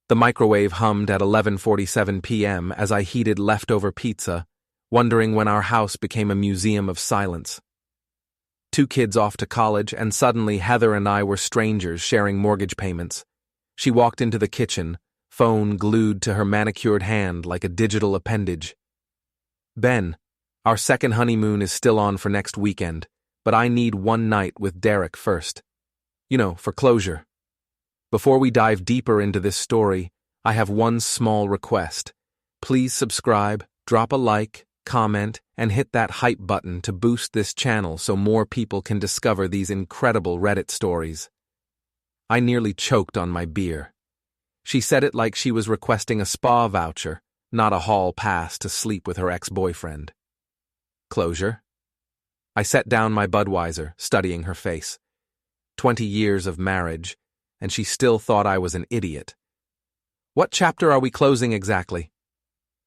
The microwave hummed at 11:47 p.m. as I heated leftover pizza, wondering when our house became a museum of silence. 2 kids off to college, and suddenly Heather and I were strangers sharing mortgage payments. She walked into the kitchen, phone glued to her manicured hand like a digital appendage. "Ben, our second honeymoon is still on for next weekend, but I need one night with Derek first. For closure. Before we dive deeper into this story, I have one small request. Please subscribe, drop a like, comment, and hit that hype button to boost this channel so more people can discover these incredible Reddit stories." I nearly choked on my beer. She said it like she was requesting a spa voucher, not a hall pass to sleep with her ex-boyfriend. Closure? I set down my Budweiser, studying her face. 20 years of marriage, and she still thought I was an idiot. What chapter are we closing exactly?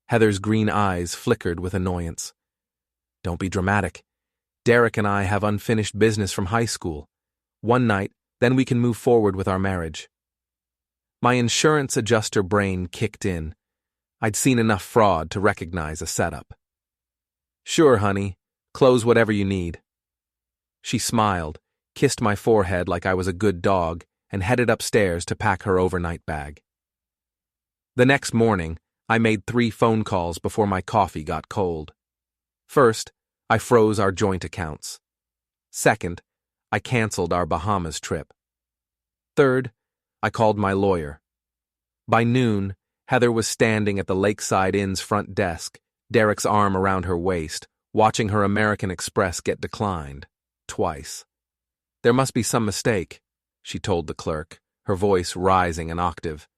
Heather's green eyes flickered with annoyance. Don't be dramatic. Derek and I have unfinished business from high school. One night, then we can move forward with our marriage. My insurance adjuster brain kicked in. I'd seen enough fraud to recognize a setup. Sure, honey. Close whatever you need. She smiled, kissed my forehead like I was a good dog, and headed upstairs to pack her overnight bag. The next morning, I made 3 phone calls before my coffee got cold. First, I froze our joint accounts. Second, I canceled our Bahamas trip. Third, I called my lawyer. By noon, Heather was standing at the Lakeside Inn's front desk, Derek's arm around her waist, watching her American Express get declined. Twice. There must be some mistake, she told the clerk, her voice rising an octave.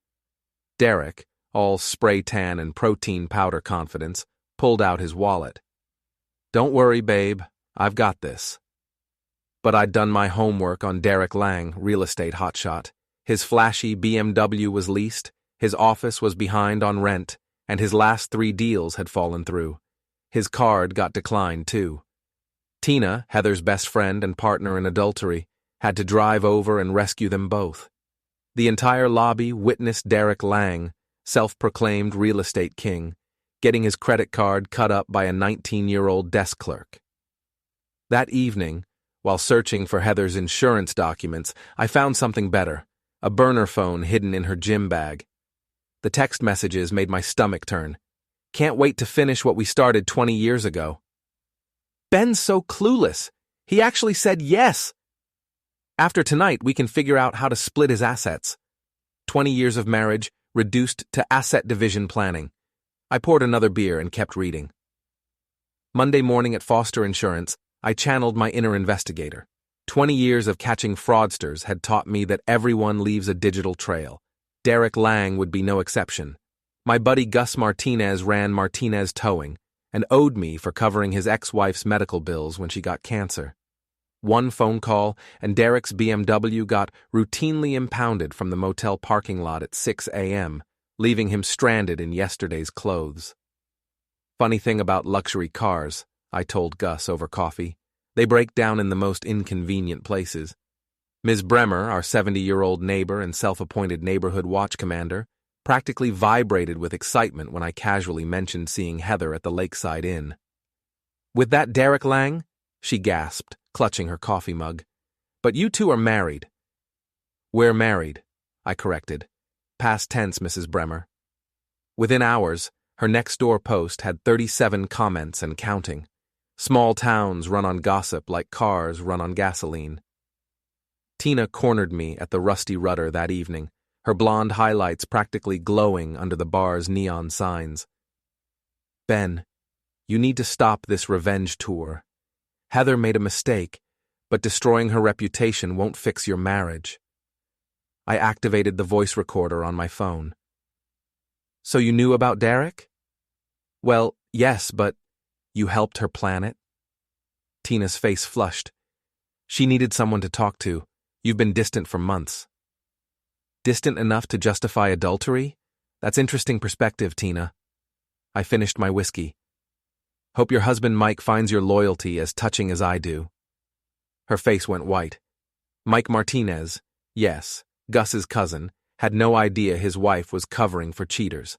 Derek, all spray tan and protein powder confidence, pulled out his wallet. Don't worry, babe, I've got this. But I'd done my homework on Derek Lang, real estate hotshot. His flashy BMW was leased, his office was behind on rent, and his last 3 deals had fallen through. His card got declined, too. Tina, Heather's best friend and partner in adultery, had to drive over and rescue them both. The entire lobby witnessed Derek Lang, self-proclaimed real estate king, getting his credit card cut up by a 19-year-old desk clerk. That evening, while searching for Heather's insurance documents, I found something better, a burner phone hidden in her gym bag. The text messages made my stomach turn. Can't wait to finish what we started 20 years ago. Ben's so clueless. He actually said yes. After tonight, we can figure out how to split his assets. 20 years of marriage, reduced to asset division planning. I poured another beer and kept reading. Monday morning at Foster Insurance, I channeled my inner investigator. 20 years of catching fraudsters had taught me that everyone leaves a digital trail. Derek Lang would be no exception. My buddy Gus Martinez ran Martinez Towing and owed me for covering his ex-wife's medical bills when she got cancer. One phone call, and Derek's BMW got routinely impounded from the motel parking lot at 6 a.m., leaving him stranded in yesterday's clothes. Funny thing about luxury cars, I told Gus over coffee. They break down in the most inconvenient places. Ms. Bremer, our 70-year-old neighbor and self-appointed neighborhood watch commander, practically vibrated with excitement when I casually mentioned seeing Heather at the Lakeside Inn. With that Derek Lang? She gasped, clutching her coffee mug. But you two are married. We're married, I corrected. Past tense, Mrs. Bremer. Within hours, her next-door post had 37 comments and counting. Small towns run on gossip like cars run on gasoline. Tina cornered me at the Rusty Rudder that evening, her blonde highlights practically glowing under the bar's neon signs. Ben, you need to stop this revenge tour. Heather made a mistake, but destroying her reputation won't fix your marriage. I activated the voice recorder on my phone. So you knew about Derek? Well, yes, but you helped her plan it? Tina's face flushed. She needed someone to talk to. You've been distant for months. Distant enough to justify adultery? That's interesting perspective, Tina. I finished my whiskey. Hope your husband Mike finds your loyalty as touching as I do. Her face went white. Mike Martinez, yes, Gus's cousin, had no idea his wife was covering for cheaters.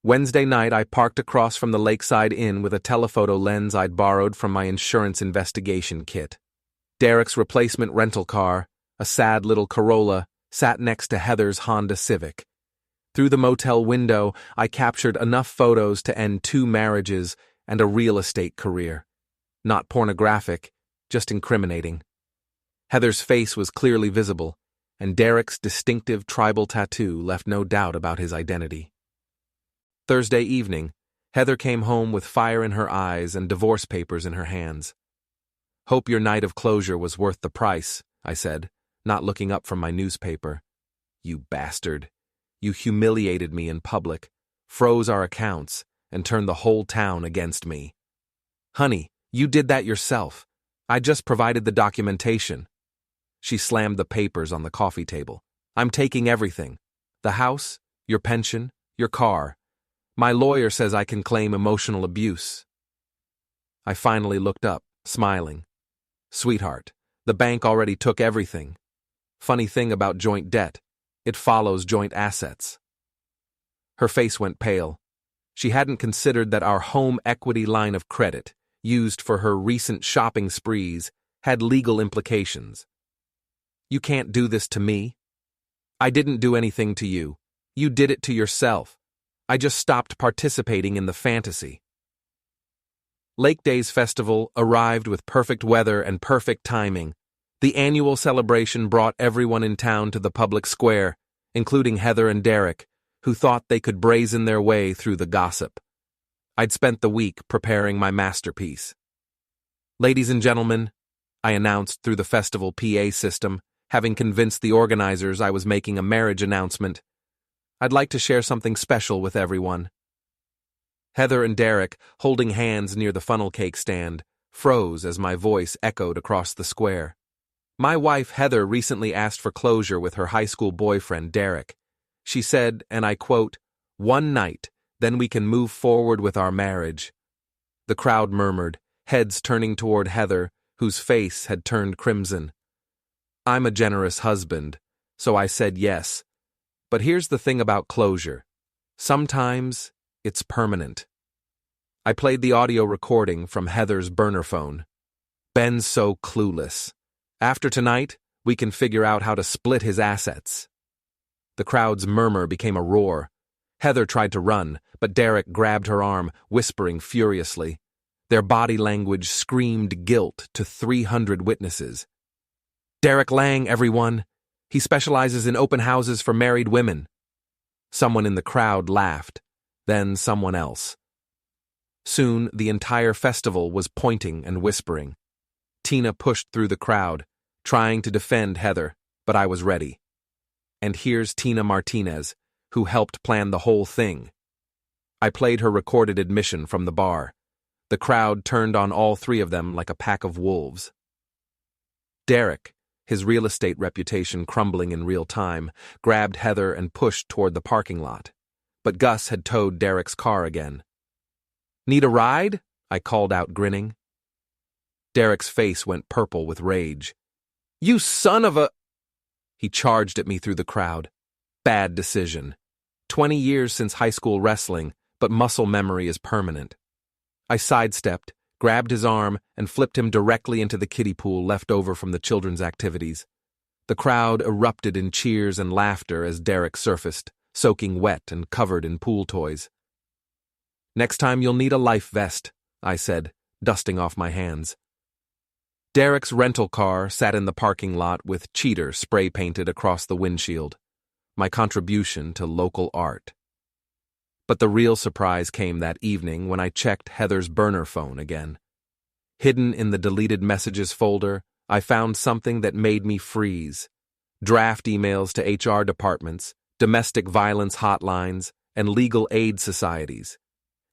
Wednesday night, I parked across from the Lakeside Inn with a telephoto lens I'd borrowed from my insurance investigation kit. Derek's replacement rental car, a sad little Corolla, sat next to Heather's Honda Civic. Through the motel window, I captured enough photos to end 2 marriages and a real estate career. Not pornographic, just incriminating. Heather's face was clearly visible, and Derek's distinctive tribal tattoo left no doubt about his identity. Thursday evening, Heather came home with fire in her eyes and divorce papers in her hands. "Hope your night of closure was worth the price," I said, not looking up from my newspaper. "You bastard. You humiliated me in public, froze our accounts, and turned the whole town against me." "Honey, you did that yourself. I just provided the documentation." She slammed the papers on the coffee table. "I'm taking everything. The house, your pension, your car. My lawyer says I can claim emotional abuse." I finally looked up, smiling. "Sweetheart, the bank already took everything. Funny thing about joint debt, it follows joint assets." Her face went pale. She hadn't considered that our home equity line of credit, used for her recent shopping sprees, had legal implications. "You can't do this to me." "I didn't do anything to you. You did it to yourself. I just stopped participating in the fantasy." Lake Days Festival arrived with perfect weather and perfect timing. The annual celebration brought everyone in town to the public square, including Heather and Derek, who thought they could brazen their way through the gossip. I'd spent the week preparing my masterpiece. "Ladies and gentlemen," I announced through the festival PA system, having convinced the organizers I was making a marriage announcement, "I'd like to share something special with everyone." Heather and Derek, holding hands near the funnel cake stand, froze as my voice echoed across the square. My wife Heather recently asked for closure with her high school boyfriend Derek. She said, and I quote, "One night, then we can move forward with our marriage." The crowd murmured, heads turning toward Heather, whose face had turned crimson. I'm a generous husband, so I said yes. But here's the thing about closure. Sometimes it's permanent. I played the audio recording from Heather's burner phone. "Ben's so clueless. After tonight, we can figure out how to split his assets." The crowd's murmur became a roar. Heather tried to run, but Derek grabbed her arm, whispering furiously. Their body language screamed guilt to 300 witnesses. "Derek Lang, everyone. He specializes in open houses for married women." Someone in the crowd laughed, then someone else. Soon, the entire festival was pointing and whispering. Tina pushed through the crowd, trying to defend Heather, but I was ready. And here's Tina Martinez, who helped plan the whole thing. I played her recorded admission from the bar. The crowd turned on all 3 of them like a pack of wolves. Derek, his real estate reputation crumbling in real time, grabbed Heather and pushed toward the parking lot. But Gus had towed Derek's car again. "Need a ride?" I called out, grinning. Derek's face went purple with rage. "You son of a—" He charged at me through the crowd. Bad decision. 20 years since high school wrestling, but muscle memory is permanent. I sidestepped, grabbed his arm, and flipped him directly into the kiddie pool left over from the children's activities. The crowd erupted in cheers and laughter as Derek surfaced, soaking wet and covered in pool toys. "Next time you'll need a life vest," I said, dusting off my hands. Derek's rental car sat in the parking lot with "Cheater" spray-painted across the windshield, my contribution to local art. But the real surprise came that evening when I checked Heather's burner phone again. Hidden in the deleted messages folder, I found something that made me freeze. Draft emails to HR departments, domestic violence hotlines, and legal aid societies.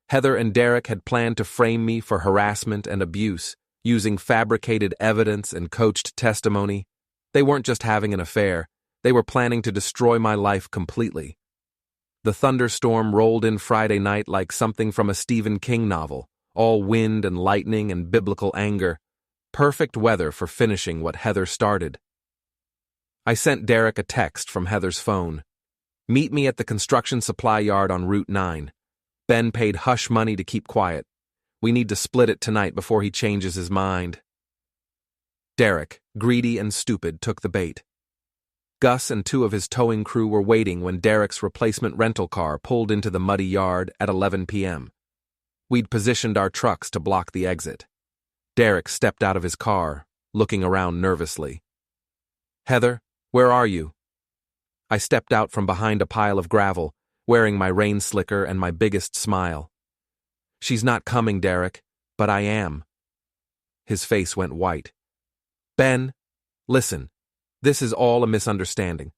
Heather and Derek had planned to frame me for harassment and abuse, using fabricated evidence and coached testimony. They weren't just having an affair, they were planning to destroy my life completely. The thunderstorm rolled in Friday night like something from a Stephen King novel, all wind and lightning and biblical anger. Perfect weather for finishing what Heather started. I sent Derek a text from Heather's phone. Meet me at the construction supply yard on Route 9. Ben paid hush money to keep quiet. We need to split it tonight before he changes his mind. Derek, greedy and stupid, took the bait. Gus and 2 of his towing crew were waiting when Derek's replacement rental car pulled into the muddy yard at 11 p.m. We'd positioned our trucks to block the exit. Derek stepped out of his car, looking around nervously. "Heather, where are you?" I stepped out from behind a pile of gravel, wearing my rain slicker and my biggest smile. "She's not coming, Derek, but I am." His face went white. "Ben, listen, this is all a misunderstanding."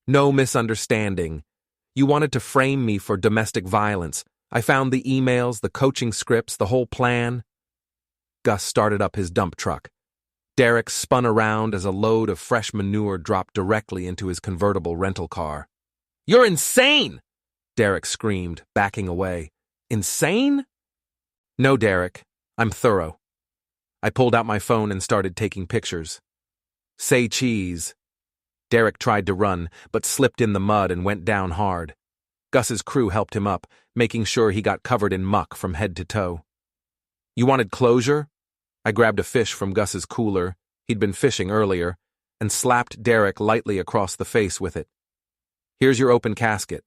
"No misunderstanding. You wanted to frame me for domestic violence. I found the emails, the coaching scripts, the whole plan." Gus started up his dump truck. Derek spun around as a load of fresh manure dropped directly into his convertible rental car. "You're insane!" Derek screamed, backing away. "Insane?" "No, Derek. I'm thorough." I pulled out my phone and started taking pictures. "Say cheese." Derek tried to run, but slipped in the mud and went down hard. Gus's crew helped him up, making sure he got covered in muck from head to toe. "You wanted closure?" I grabbed a fish from Gus's cooler, he'd been fishing earlier, and slapped Derek lightly across the face with it. "Here's your open casket."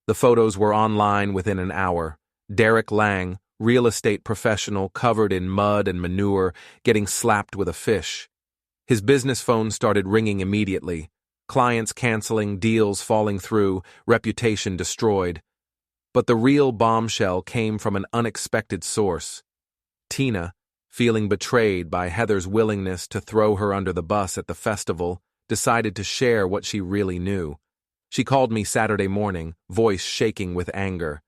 The photos were online within an hour. Derek Lang, real estate professional covered in mud and manure, getting slapped with a fish. His business phone started ringing immediately. Clients canceling, deals falling through, reputation destroyed. But the real bombshell came from an unexpected source. Tina, feeling betrayed by Heather's willingness to throw her under the bus at the festival, decided to share what she really knew. She called me Saturday morning, voice shaking with anger.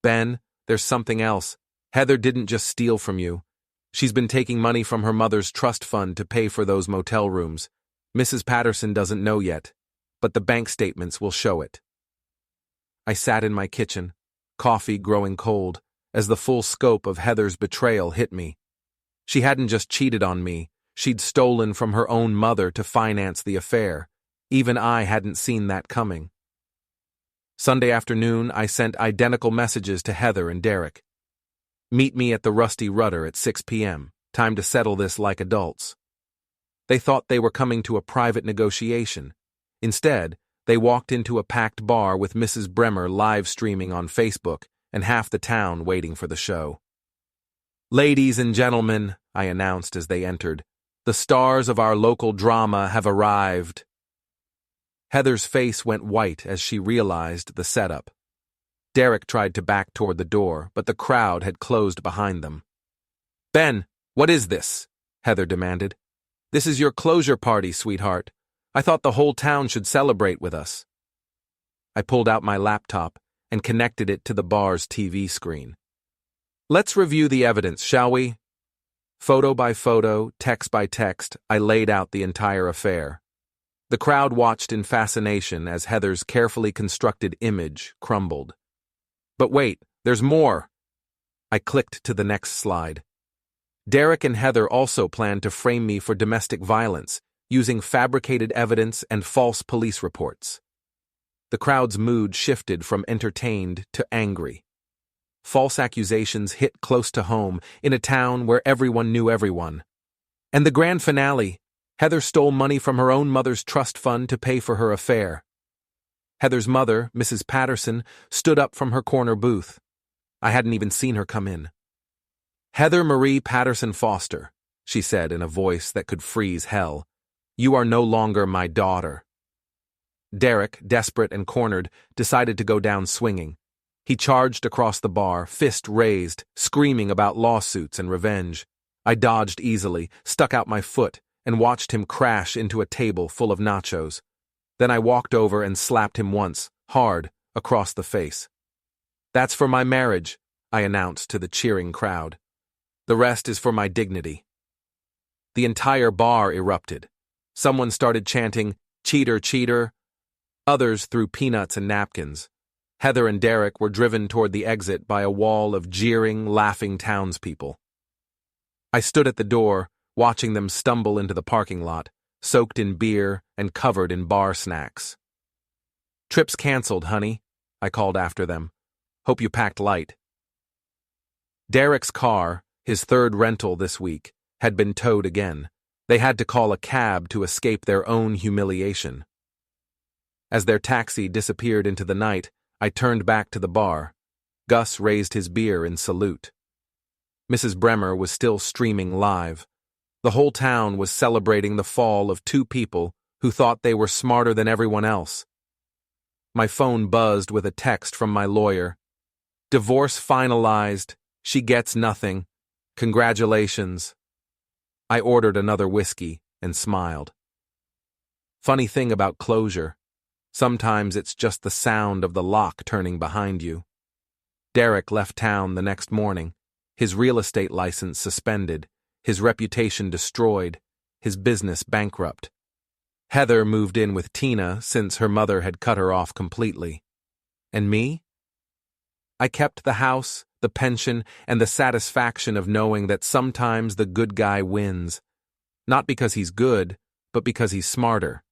"Ben, there's something else. Heather didn't just steal from you. She's been taking money from her mother's trust fund to pay for those motel rooms. Mrs. Patterson doesn't know yet, but the bank statements will show it." I sat in my kitchen, coffee growing cold, as the full scope of Heather's betrayal hit me. She hadn't just cheated on me, she'd stolen from her own mother to finance the affair. Even I hadn't seen that coming. Sunday afternoon, I sent identical messages to Heather and Derek. "Meet me at the Rusty Rudder at 6 p.m. Time to settle this like adults." They thought they were coming to a private negotiation. Instead, they walked into a packed bar with Mrs. Bremer live streaming on Facebook and half the town waiting for the show. "Ladies and gentlemen," I announced as they entered, "the stars of our local drama have arrived." Heather's face went white as she realized the setup. Derek tried to back toward the door, but the crowd had closed behind them. "Ben, what is this?" Heather demanded. "This is your closure party, sweetheart. I thought the whole town should celebrate with us." I pulled out my laptop and connected it to the bar's TV screen. "Let's review the evidence, shall we?" Photo by photo, text by text, I laid out the entire affair. The crowd watched in fascination as Heather's carefully constructed image crumbled. But wait, there's more. I clicked to the next slide. Derek and Heather also planned to frame me for domestic violence, using fabricated evidence and false police reports. The crowd's mood shifted from entertained to angry. False accusations hit close to home in a town where everyone knew everyone. And the grand finale, Heather stole money from her own mother's trust fund to pay for her affair. Heather's mother, Mrs. Patterson, stood up from her corner booth. I hadn't even seen her come in. "Heather Marie Patterson Foster," she said in a voice that could freeze hell, "you are no longer my daughter." Derek, desperate and cornered, decided to go down swinging. He charged across the bar, fist raised, screaming about lawsuits and revenge. I dodged easily, stuck out my foot, and watched him crash into a table full of nachos. Then I walked over and slapped him once, hard, across the face. "That's for my marriage," I announced to the cheering crowd. "The rest is for my dignity." The entire bar erupted. Someone started chanting, "Cheater, cheater." Others threw peanuts and napkins. Heather and Derek were driven toward the exit by a wall of jeering, laughing townspeople. I stood at the door, watching them stumble into the parking lot, soaked in beer and covered in bar snacks. "Trip's canceled, honey," I called after them. "Hope you packed light." Derek's car, his third rental this week, had been towed again. They had to call a cab to escape their own humiliation. As their taxi disappeared into the night, I turned back to the bar. Gus raised his beer in salute. Mrs. Bremer was still streaming live. The whole town was celebrating the fall of two people who thought they were smarter than everyone else. My phone buzzed with a text from my lawyer. "Divorce finalized. She gets nothing. Congratulations." I ordered another whiskey and smiled. Funny thing about closure. Sometimes it's just the sound of the lock turning behind you. Derek left town the next morning, his real estate license suspended, his reputation destroyed, his business bankrupt. Heather moved in with Tina since her mother had cut her off completely. And me? I kept the house, the pension, and the satisfaction of knowing that sometimes the good guy wins. Not because he's good, but because he's smarter.